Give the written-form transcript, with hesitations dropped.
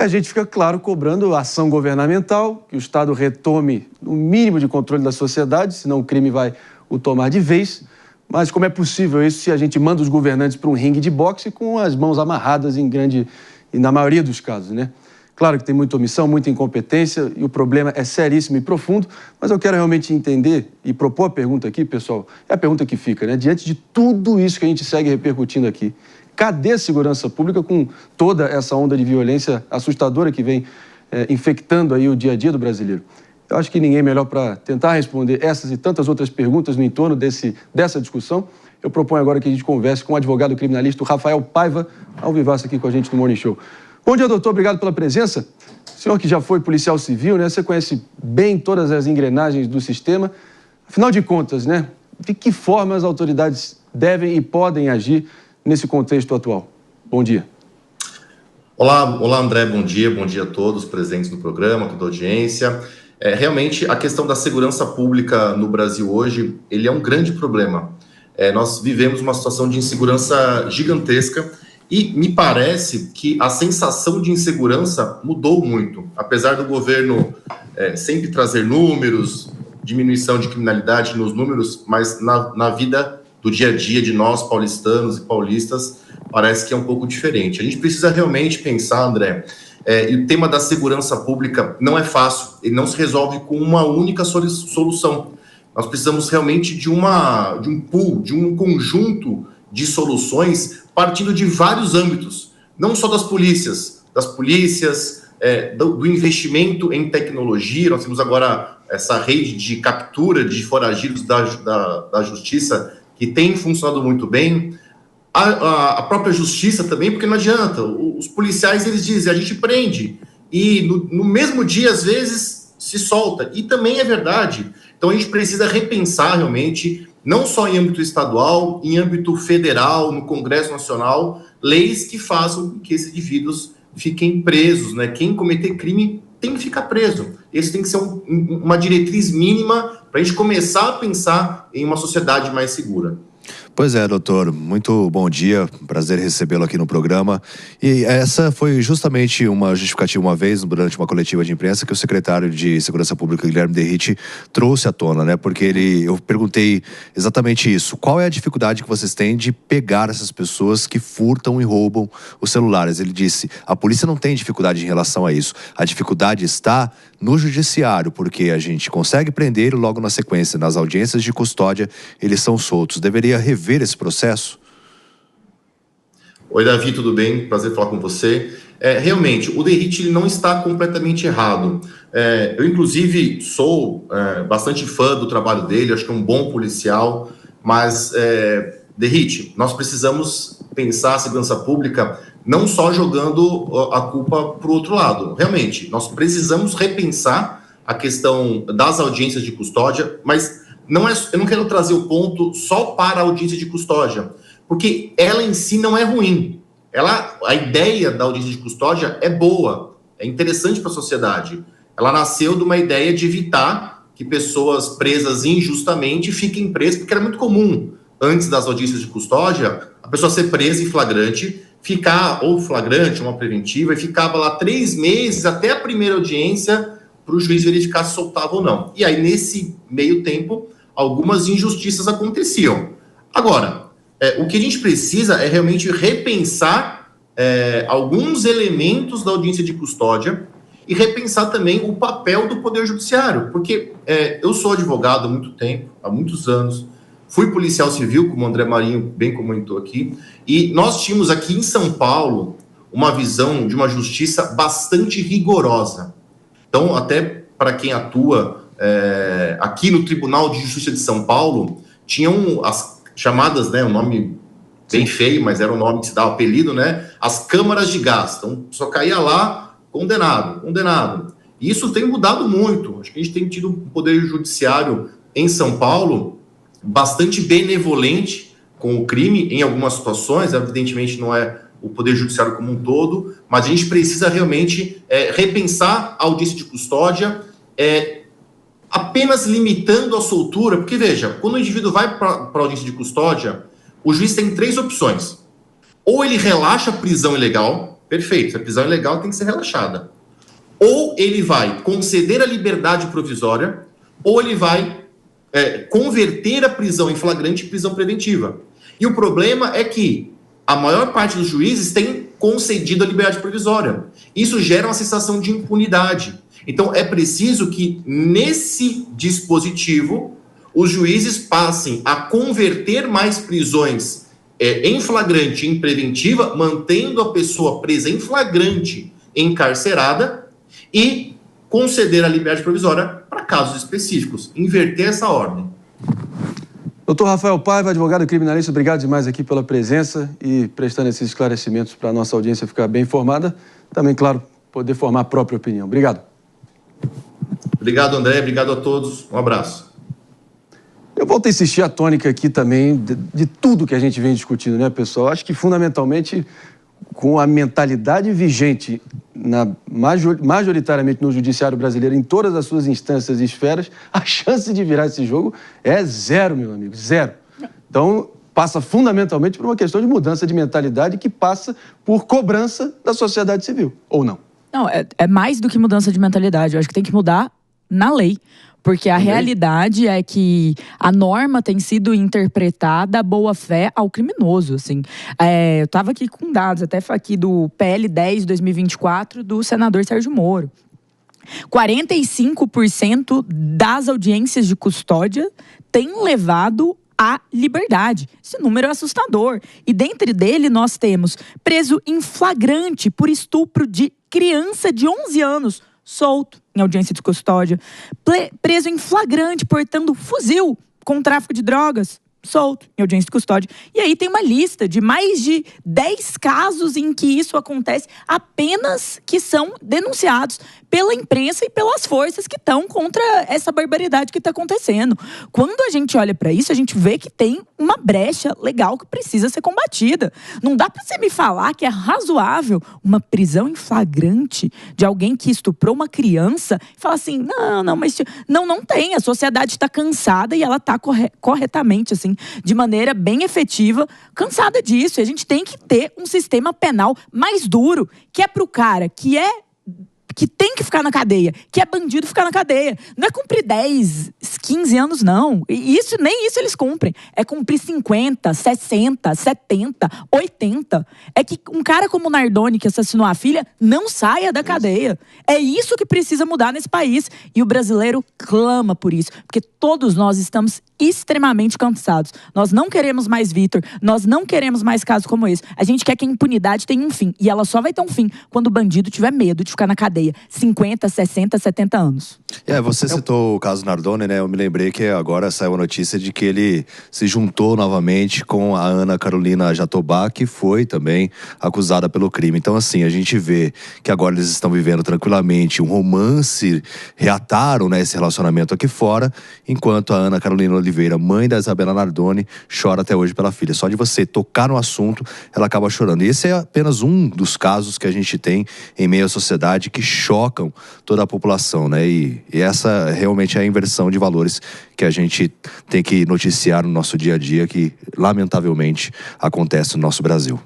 A gente fica, claro, cobrando ação governamental, que o Estado retome o mínimo de controle da sociedade, senão o crime vai o tomar de vez. Mas como é possível isso se a gente manda os governantes para um ringue de boxe com as mãos amarradas e na maioria dos casos, né? Claro que tem muita omissão, muita incompetência e o problema é seríssimo e profundo, mas eu quero realmente entender e propor a pergunta aqui, pessoal, é a pergunta que fica, né? Diante de tudo isso que a gente segue repercutindo aqui, cadê a segurança pública com toda essa onda de violência assustadora que vem infectando aí o dia a dia do brasileiro? Eu acho que ninguém melhor para tentar responder essas e tantas outras perguntas no entorno dessa discussão. Eu proponho agora que a gente converse com o advogado criminalista Rafael Paiva, ao vivaço aqui com a gente no Morning Show. Bom dia, doutor. Obrigado pela presença. O senhor que já foi policial civil, né? Você conhece bem todas as engrenagens do sistema. Afinal de contas, né? De que forma as autoridades devem e podem agir nesse contexto atual? Bom dia. Olá, André, bom dia a todos presentes no programa, toda a audiência. Realmente, a questão da segurança pública no Brasil hoje, ele é um grande problema. Nós vivemos uma situação de insegurança gigantesca e me parece que a sensação de insegurança mudou muito. Apesar do governo sempre trazer números, diminuição de criminalidade nos números, mas na vida do dia a dia de nós, paulistanos e paulistas, parece que é um pouco diferente. A gente precisa realmente pensar, André, e o tema da segurança pública não é fácil, ele não se resolve com uma única solução. Nós precisamos realmente de um pool, de um conjunto de soluções partindo de vários âmbitos, não só das polícias, do investimento em tecnologia. Nós temos agora essa rede de captura de foragidos da justiça que tem funcionado muito bem. A própria justiça também, porque não adianta, os policiais eles dizem, a gente prende, e no mesmo dia, às vezes, se solta, e também é verdade. Então a gente precisa repensar realmente, não só em âmbito estadual, em âmbito federal, no Congresso Nacional, leis que façam com que esses indivíduos fiquem presos, né? Quem cometer crime tem que ficar preso. Esse tem que ser uma diretriz mínima para a gente começar a pensar em uma sociedade mais segura. Pois é, doutor, muito bom dia, prazer recebê-lo aqui no programa. E essa foi justamente uma justificativa uma vez, durante uma coletiva de imprensa, que o secretário de Segurança Pública, Guilherme Derrite, trouxe à tona, né? Porque eu perguntei exatamente isso. Qual é a dificuldade que vocês têm de pegar essas pessoas que furtam e roubam os celulares? Ele disse, a polícia não tem dificuldade em relação a isso. A dificuldade está no judiciário, porque a gente consegue prender e logo na sequência, nas audiências de custódia, eles são soltos. Deveria rever esse processo? Oi, Davi, tudo bem? Prazer falar com você. Realmente, o Derrite ele não está completamente errado. Eu, inclusive, sou bastante fã do trabalho dele, acho que é um bom policial, mas, Derrite, nós precisamos pensar a segurança pública não só jogando a culpa para o outro lado. Realmente, nós precisamos repensar a questão das audiências de custódia, mas eu não quero trazer o ponto só para a audiência de custódia, porque ela em si não é ruim. A ideia da audiência de custódia é boa, é interessante para a sociedade. Ela nasceu de uma ideia de evitar que pessoas presas injustamente fiquem presas, porque era muito comum, antes das audiências de custódia, a pessoa ser presa em flagrante, ficar ou flagrante, uma preventiva, e ficava lá 3 meses até a primeira audiência para o juiz verificar se soltava ou não. E aí, nesse meio tempo, algumas injustiças aconteciam. Agora, o que a gente precisa é realmente repensar alguns elementos da audiência de custódia e repensar também o papel do Poder Judiciário, porque eu sou advogado há muito tempo, há muitos anos, fui policial civil, como o André Marinho bem comentou aqui, e nós tínhamos aqui em São Paulo uma visão de uma justiça bastante rigorosa. Então, até para quem atua aqui no Tribunal de Justiça de São Paulo, tinham as chamadas, né, um nome bem feio, mas era o nome que se dava apelido, né, as câmaras de gás. Então, só caía lá, condenado. E isso tem mudado muito. Acho que a gente tem tido um poder judiciário em São Paulo bastante benevolente com o crime em algumas situações, evidentemente não é o Poder Judiciário como um todo, mas a gente precisa realmente repensar a audiência de custódia, apenas limitando a soltura, porque veja, quando o indivíduo vai para a audiência de custódia, o juiz tem 3 opções. Ou ele relaxa a prisão ilegal, perfeito, se a prisão é ilegal, tem que ser relaxada. Ou ele vai conceder a liberdade provisória, ou ele vai converter a prisão em flagrante em prisão preventiva. E o problema é que a maior parte dos juízes tem concedido a liberdade provisória. Isso gera uma sensação de impunidade. Então, é preciso que, nesse dispositivo, os juízes passem a converter mais prisões em flagrante e em preventiva, mantendo a pessoa presa em flagrante encarcerada e conceder a liberdade provisória para casos específicos. Inverter essa ordem. Doutor Rafael Paiva, advogado criminalista, obrigado demais aqui pela presença e prestando esses esclarecimentos para a nossa audiência ficar bem informada. Também, claro, poder formar a própria opinião. Obrigado. Obrigado, André. Obrigado a todos. Um abraço. Eu volto a insistir a tônica aqui também de tudo que a gente vem discutindo, né, pessoal? Acho que, fundamentalmente, com a mentalidade vigente majoritariamente no judiciário brasileiro, em todas as suas instâncias e esferas, a chance de virar esse jogo é zero, meu amigo, zero. Então, passa fundamentalmente por uma questão de mudança de mentalidade que passa por cobrança da sociedade civil, ou não? Não, é mais do que mudança de mentalidade. Eu acho que tem que mudar na lei. Porque a realidade é que a norma tem sido interpretada à boa-fé ao criminoso, assim. Eu estava aqui com dados, até aqui do PL 10 de 2024, do senador Sérgio Moro. 45% das audiências de custódia têm levado à liberdade. Esse número é assustador. E dentre dele nós temos preso em flagrante por estupro de criança de 11 anos, solto em audiência de custódia. Preso em flagrante portando fuzil com tráfico de drogas, solto em audiência de custódia. E aí tem uma lista de mais de 10 casos em que isso acontece, apenas que são denunciados pela imprensa e pelas forças que estão contra essa barbaridade que está acontecendo. Quando a gente olha para isso, a gente vê que tem uma brecha legal que precisa ser combatida. Não dá para você me falar que é razoável uma prisão em flagrante de alguém que estuprou uma criança e falar assim, não tem. A sociedade está cansada e ela está corretamente, assim, de maneira bem efetiva, cansada disso. E a gente tem que ter um sistema penal mais duro, que é para o cara que tem que ficar na cadeia, que é bandido ficar na cadeia. Não é cumprir 10, 15 anos, não. Nem isso eles cumprem. É cumprir 50, 60, 70, 80. É que um cara como o Nardoni, que assassinou a filha, não saia da cadeia. É isso que precisa mudar nesse país. E o brasileiro clama por isso. Porque todos nós estamos extremamente cansados. Nós não queremos mais Vitor. Nós não queremos mais casos como esse. A gente quer que a impunidade tenha um fim. E ela só vai ter um fim quando o bandido tiver medo de ficar na cadeia. 50, 60, 70 anos. Você citou o caso Nardoni, né? Eu me lembrei que agora saiu a notícia de que ele se juntou novamente com a Ana Carolina Jatobá, que foi também acusada pelo crime. Então, assim, a gente vê que agora eles estão vivendo tranquilamente um romance, reataram, né, esse relacionamento aqui fora, enquanto a Ana Carolina Oliveira, mãe da Isabela Nardoni, chora até hoje pela filha. Só de você tocar no assunto, ela acaba chorando. E esse é apenas um dos casos que a gente tem em meio à sociedade que chocam toda a população, né? E essa realmente é a inversão de valores que a gente tem que noticiar no nosso dia a dia, que lamentavelmente acontece no nosso Brasil.